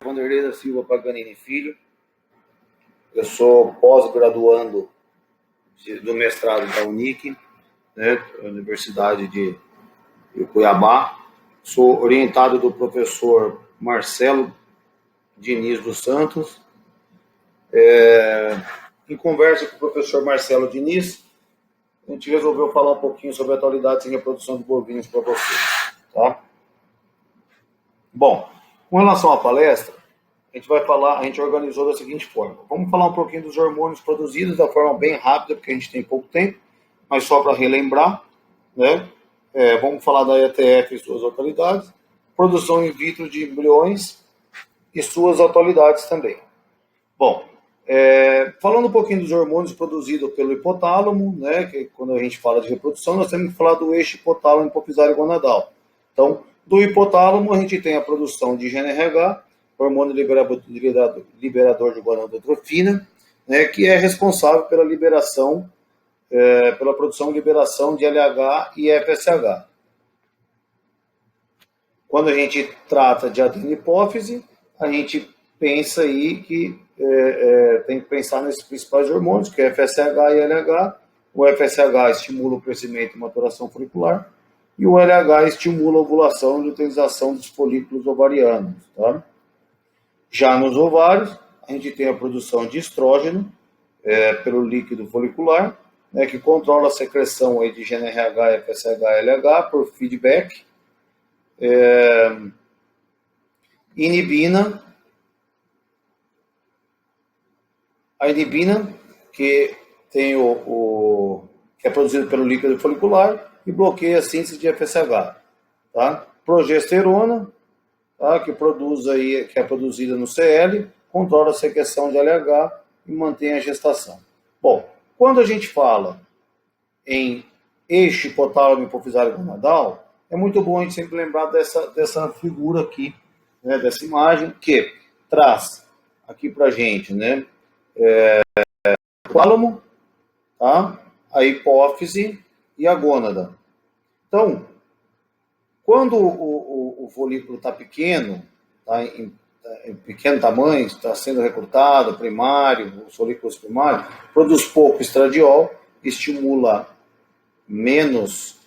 Vanderlei da Silva Paganini Filho. Eu sou pós-graduando do mestrado da Unic, né, Universidade de Cuiabá. Sou orientado do professor Marcelo Diniz dos Santos. Em conversa com o professor Marcelo Diniz, a gente resolveu falar um pouquinho sobre atualidades em reprodução de bovinos para vocês, tá? Bom, com relação à palestra, a gente organizou da seguinte forma. Vamos falar um pouquinho dos hormônios produzidos da forma bem rápida, porque a gente tem pouco tempo, mas só para relembrar, né? Vamos falar da ETF e suas atualidades, produção in vitro de embriões e suas atualidades também. Bom, falando um pouquinho dos hormônios produzidos pelo hipotálamo, né, que quando a gente fala de reprodução, nós temos que falar do eixo hipotálamo hipofisário gonadal. Então, do hipotálamo, a gente tem a produção de GNRH, hormônio liberador de gonadotrofina, né, que é responsável pela liberação, pela produção e liberação de LH e FSH. Quando a gente trata de adenopófise, a gente pensa aí que tem que pensar nesses principais hormônios, que é FSH e LH. O FSH estimula o crescimento e maturação folicular, e o LH estimula a ovulação e utilização dos folículos ovarianos. Tá? Já nos ovários, a gente tem a produção de estrógeno pelo líquido folicular, né, que controla a secreção aí de GNRH, FSH e LH por feedback. A inibina, que tem que é produzido pelo líquido folicular e bloqueia a síntese de FSH. Tá? Progesterona, tá? Que é produzida no CL, controla a secreção de LH e mantém a gestação. Bom, quando a gente fala em eixo hipotálamo hipofisário gonadal, é muito bom a gente sempre lembrar dessa figura aqui, né, dessa imagem, que traz aqui para a gente, né, o hipotálamo, tá, a hipófise e a gônada. Então, quando o folículo está pequeno, tá, em pequeno tamanho, está sendo recrutado, primário, os folículos primários, produz pouco estradiol, estimula menos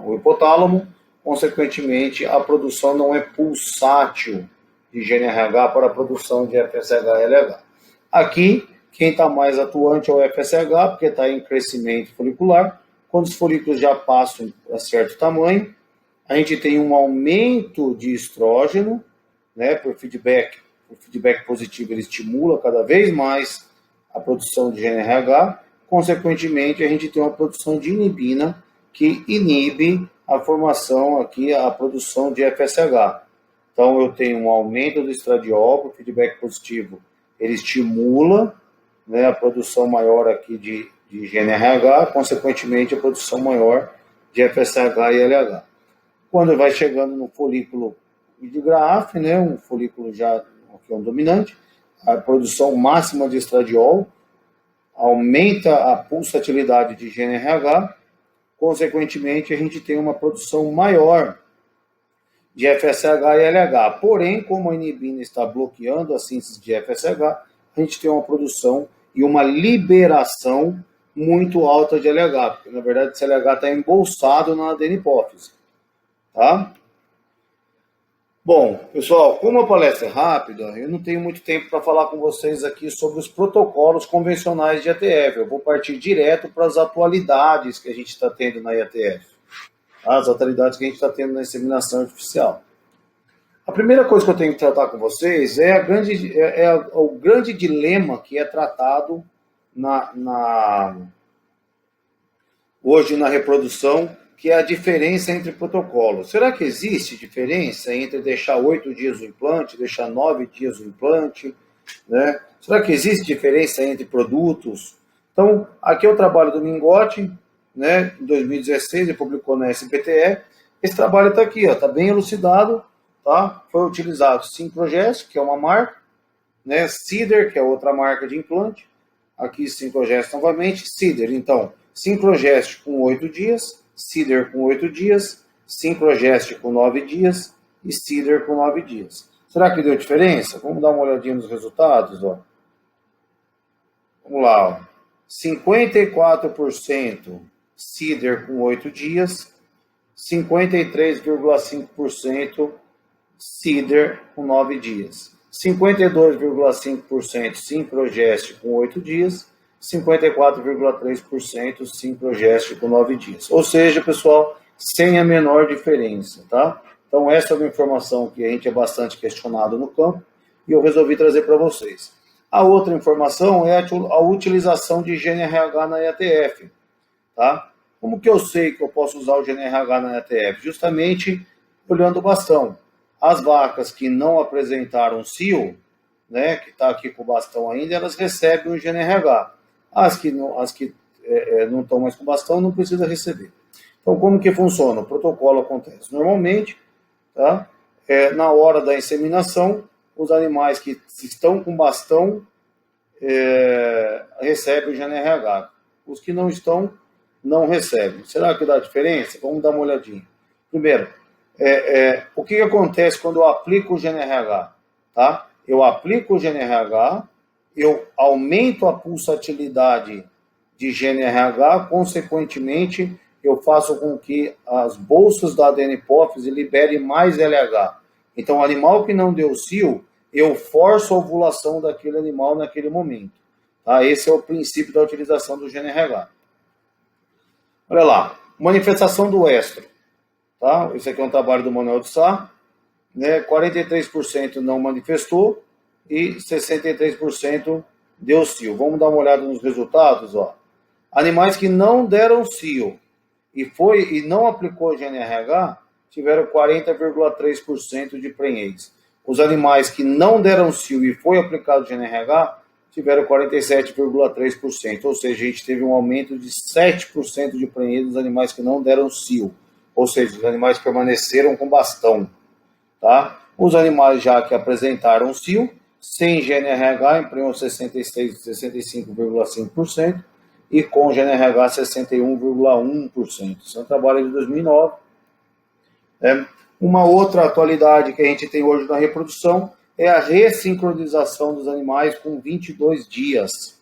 o hipotálamo, consequentemente a produção não é pulsátil de GNRH para a produção de FSH e LH. Aqui, quem está mais atuante é o FSH, porque está em crescimento folicular. Quando os folículos já passam a certo tamanho, a gente tem um aumento de estrógeno, né, por feedback positivo, ele estimula cada vez mais a produção de GNRH. Consequentemente, a gente tem uma produção de inibina, que inibe a formação aqui, a produção de FSH. Então, eu tenho um aumento do estradiol, por feedback positivo, ele estimula, né, a produção maior aqui de GNRH, consequentemente, a produção maior de FSH e LH. Quando vai chegando no folículo de Graaff, né, um folículo já que é um dominante, a produção máxima de estradiol aumenta a pulsatilidade de GNRH, consequentemente, a gente tem uma produção maior de FSH e LH. Porém, como a inibina está bloqueando a síntese de FSH, a gente tem uma produção e uma liberação muito alta de LH, porque, na verdade, esse LH está embolsado na adenopófise. Tá? Bom, pessoal, como a palestra é rápida, eu não tenho muito tempo para falar com vocês aqui sobre os protocolos convencionais de ETF. Eu vou partir direto para as atualidades que a gente está tendo na ETF. As atualidades que a gente está tendo na inseminação artificial. A primeira coisa que eu tenho que tratar com vocês é o grande dilema que é tratado hoje na reprodução, que é a diferença entre protocolos. Será que existe diferença entre deixar 8 dias o implante, deixar 9 dias o implante? Né? Será que existe diferença entre produtos? Então, aqui é o trabalho do Mingotti, né? Em 2016, ele publicou na SPTE. Esse trabalho está aqui, está bem elucidado. Tá? Foi utilizado Syncrogest, que é uma marca, né? Cider, que é outra marca de implante. Aqui Syncrogest novamente, Cider. Então, Syncrogest com 8 dias, Cider com 8 dias, Syncrogest com 9 dias, e Cider com 9 dias. Será que deu diferença? Vamos dar uma olhadinha nos resultados, ó. Vamos lá, ó. 54% Cider com 8 dias, 53,5% Cider com 9 dias, 52,5% Simprogest com 8 dias, 54,3% Simprogest com 9 dias. Ou seja, pessoal, sem a menor diferença, tá? Então, essa é uma informação que a gente é bastante questionado no campo e eu resolvi trazer para vocês. A outra informação é a utilização de GNRH na ETF, tá? Como que eu sei que eu posso usar o GNRH na ETF? Justamente olhando o bastão. As vacas que não apresentaram CIO, né, que está aqui com o bastão ainda, elas recebem o GNRH. As que não estão mais com o bastão não precisa receber. Então, como que funciona? O protocolo acontece normalmente, tá? Na hora da inseminação, os animais que estão com bastão recebem o GNRH. Os que não estão, não recebem. Será que dá diferença? Vamos dar uma olhadinha. Primeiro, o que acontece quando eu aplico o GNRH? Tá? Eu aplico o GNRH, eu aumento a pulsatilidade de GNRH, consequentemente, eu faço com que as bolsas da adeno-hipófise liberem mais LH. Então, o animal que não deu CIO, eu forço a ovulação daquele animal naquele momento. Tá? Esse é o princípio da utilização do GNRH. Olha lá, manifestação do estro. Tá? Esse aqui é um trabalho do Manuel de Sá. Né? 43% não manifestou e 63% deu CIO. Vamos dar uma olhada nos resultados. Ó. Animais que não deram CIO e não aplicou GNRH tiveram 40,3% de prenhez. Os animais que não deram CIO e foi aplicado GNRH tiveram 47,3%. Ou seja, a gente teve um aumento de 7% de prenhez dos animais que não deram CIO. Ou seja, os animais permaneceram com bastão. Tá? Os animais já que apresentaram CIO, sem GNRH, emprenhou 65,5% e com GNRH 61,1%. Isso é um trabalho de 2009. Uma outra atualidade que a gente tem hoje na reprodução é a ressincronização dos animais com 22 dias.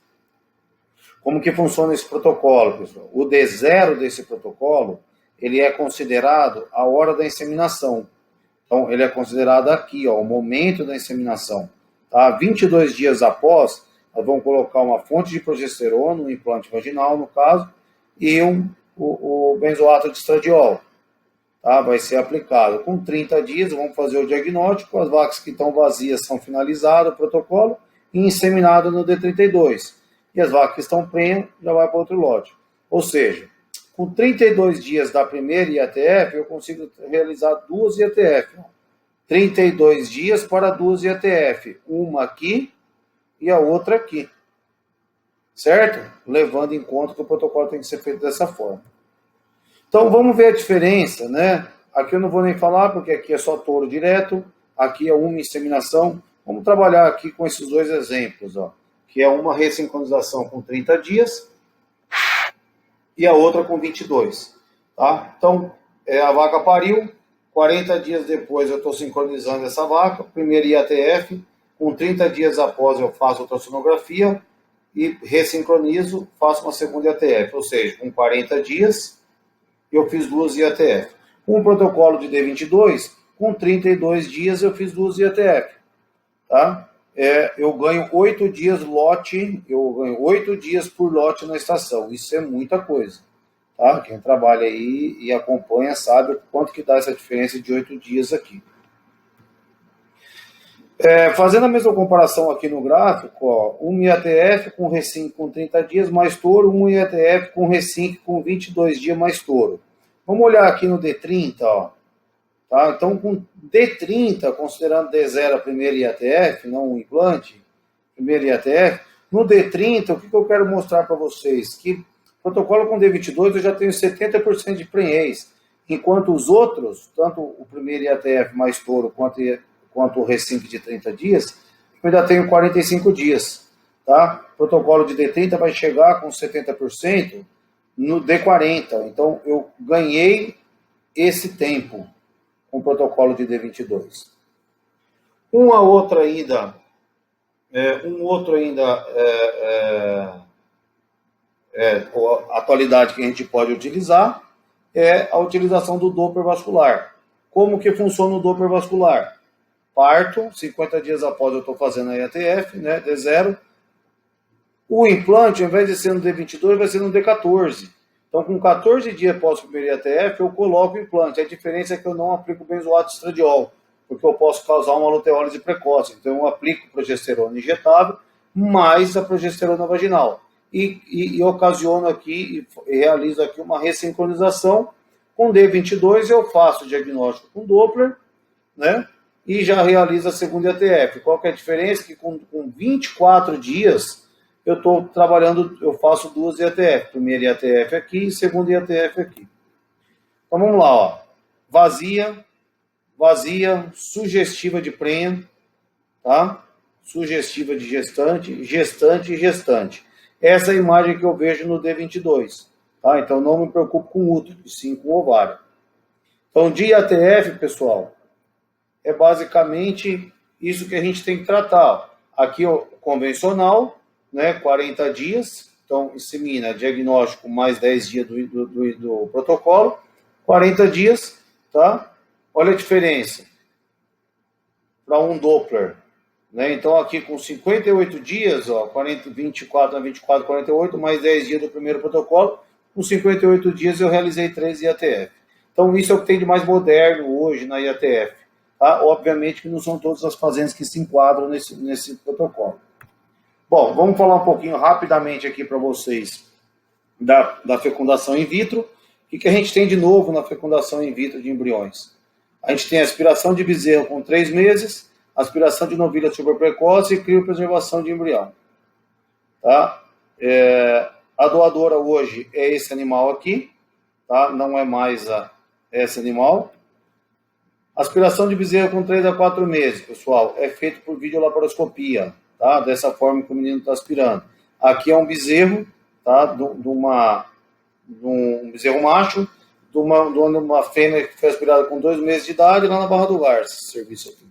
Como que funciona esse protocolo, pessoal? O D0 desse protocolo, ele é considerado a hora da inseminação. Então, ele é considerado aqui, ó, o momento da inseminação. Tá? 22 dias após, nós vamos colocar uma fonte de progesterona, um implante vaginal, no caso, e o benzoato de estradiol. Tá? Vai ser aplicado. Com 30 dias, vamos fazer o diagnóstico, as vacas que estão vazias são finalizadas, o protocolo, e inseminado no D32. E as vacas que estão prenhas, já vai para outro lote. Ou seja, com 32 dias da primeira IATF, eu consigo realizar 2 IATF. 32 dias para 2 IATF. Uma aqui e a outra aqui. Certo? Levando em conta que o protocolo tem que ser feito dessa forma. Então, vamos ver a diferença, né? Aqui eu não vou nem falar, porque aqui é só touro direto. Aqui é uma inseminação. Vamos trabalhar aqui com esses dois exemplos, ó. Que é uma ressincronização com 30 dias e a outra com 22. Tá? Então, a vaca pariu, 40 dias depois eu estou sincronizando essa vaca, primeiro IATF, com 30 dias após eu faço ultrassonografia e ressincronizo, faço uma segunda IATF, ou seja, com 40 dias eu fiz 2 IATF. Com o protocolo de D22, com 32 dias eu fiz 2 IATF. Tá? Eu ganho 8 dias lote, eu ganho 8 dias por lote na estação. Isso é muita coisa. Tá? Quem trabalha aí e acompanha sabe quanto que dá essa diferença de 8 dias aqui. Fazendo a mesma comparação aqui no gráfico, ó, um IATF com recinc com 30 dias mais touro, um IATF com recinc com 22 dias mais touro. Vamos olhar aqui no D30, ó. Tá? Então, com D30, considerando D0 a primeira IATF, não o implante, primeira IATF, no D30, o que eu quero mostrar para vocês? Que protocolo com D22 eu já tenho 70% de prenhez, enquanto os outros, tanto o primeiro IATF mais touro quanto o recinc de 30 dias, eu ainda tenho 45 dias. Tá? O protocolo de D30 vai chegar com 70% no D40, então eu ganhei esse tempo. com o protocolo de D22. Uma outra ainda, atualidade que a gente pode utilizar é a utilização do Doppler vascular. Como que funciona o Doppler vascular? Parto, 50 dias após eu estou fazendo a IATF, né, D0. O implante, ao invés de ser no D22, vai ser no D14. Então, com 14 dias após o primeiro IATF, eu coloco o implante. A diferença é que eu não aplico benzoato estradiol, porque eu posso causar uma luteólise precoce. Então, eu aplico progesterona injetável, mais a progesterona vaginal. E ocasiono aqui, e realizo aqui uma ressincronização. Com D22, eu faço o diagnóstico com Doppler, né? E já realizo a segunda IATF. Qual que é a diferença? Que com 24 dias, eu estou trabalhando, eu faço duas IATF. Primeira IATF aqui e segunda IATF aqui. Então, vamos lá, ó. Vazia, sugestiva de prenha, tá? Sugestiva de gestante, gestante e gestante. Essa é a imagem que eu vejo no D22, tá? Então, não me preocupo com útero, sim com ovário. Então, de IATF, pessoal, é basicamente isso que a gente tem que tratar. Aqui, o convencional, né, 40 dias, então, insemina, diagnóstico mais 10 dias do protocolo, 40 dias, tá? Olha a diferença para um Doppler, né? Então, aqui com 58 dias, ó, 24 a 24, 48, mais 10 dias do primeiro protocolo, com 58 dias eu realizei 3 IATF. Então, isso é o que tem de mais moderno hoje na IATF. Tá? Obviamente que não são todas as fazendas que se enquadram nesse protocolo. Bom, vamos falar um pouquinho rapidamente aqui para vocês da fecundação in vitro. O que a gente tem de novo na fecundação in vitro de embriões? A gente tem aspiração de bezerro com 3 meses, aspiração de novilha superprecoce e criopreservação de embrião. Tá? A doadora hoje é esse animal aqui, tá? Não é mais esse animal. Aspiração de bezerro com 3 a 4 meses, pessoal, é feito por videolaparoscopia, tá? Dessa forma que o menino está aspirando. Aqui é um bezerro, tá? Um bezerro macho, de uma fêmea que foi aspirada com 2 meses de idade lá na Barra do Garça, esse serviço aqui.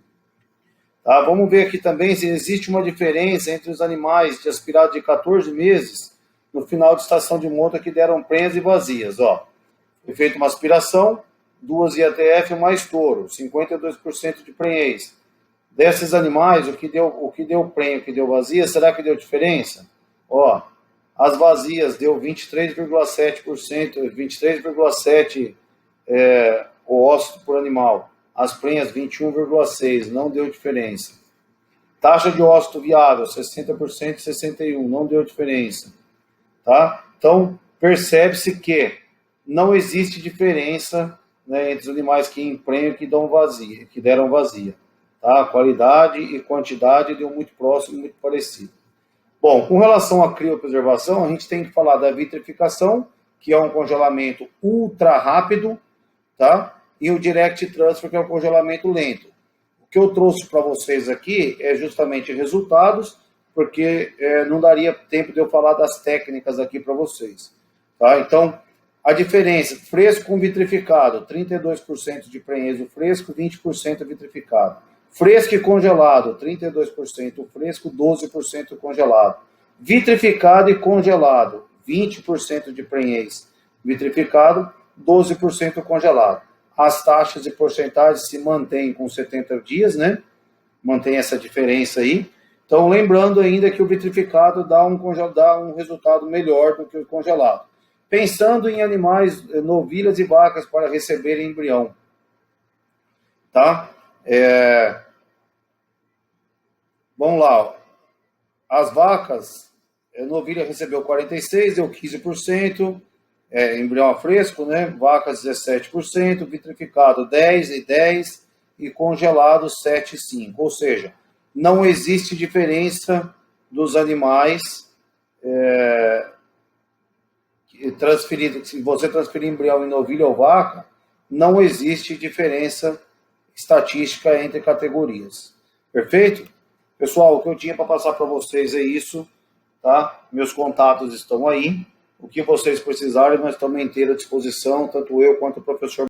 Tá? Vamos ver aqui também se existe uma diferença entre os animais de aspirado de 14 meses no final de estação de monta que deram prenhas e vazias. Ó, foi feita uma aspiração, 2 IATF mais touro, 52% de prenhez. Desses animais, o que deu prenha, o que deu vazia, será que deu diferença? Ó, as vazias deu 23,7%, 23,7% oócito por animal. As prenhas, 21,6%, não deu diferença. Taxa de ócito viável, 60% e 61%, não deu diferença. Tá? Então, percebe-se que não existe diferença, né, entre os animais que emprenham e que deram vazia. Tá? Qualidade e quantidade deu muito próximo, muito parecido. Bom, com relação à criopreservação, a gente tem que falar da vitrificação, que é um congelamento ultra rápido, tá? E o direct transfer, que é um congelamento lento. O que eu trouxe para vocês aqui é justamente resultados, porque não daria tempo de eu falar das técnicas aqui para vocês. Tá? Então, a diferença, fresco com vitrificado, 32% de prenhez fresco, 20% vitrificado. Fresco e congelado, 32% fresco, 12% congelado. Vitrificado e congelado, 20% de prenhez vitrificado, 12% congelado. As taxas e porcentagens se mantêm com 70 dias, né? Mantém essa diferença aí. Então, lembrando ainda que o vitrificado dá um resultado melhor do que o congelado. Pensando em animais, novilhas e vacas para receberem embrião. Tá? Vamos lá. As vacas, novilha recebeu 46%, deu 15%. Embrião a fresco, né? Vacas 17%, vitrificado 10% e congelado 7,5%. Ou seja, não existe diferença dos animais transferidos. Se você transferir embrião em novilha ou vaca, não existe diferença estatística entre categorias. Perfeito? Pessoal, o que eu tinha para passar para vocês é isso, tá? Meus contatos estão aí. O que vocês precisarem, nós estamos inteira à disposição, tanto eu quanto o professor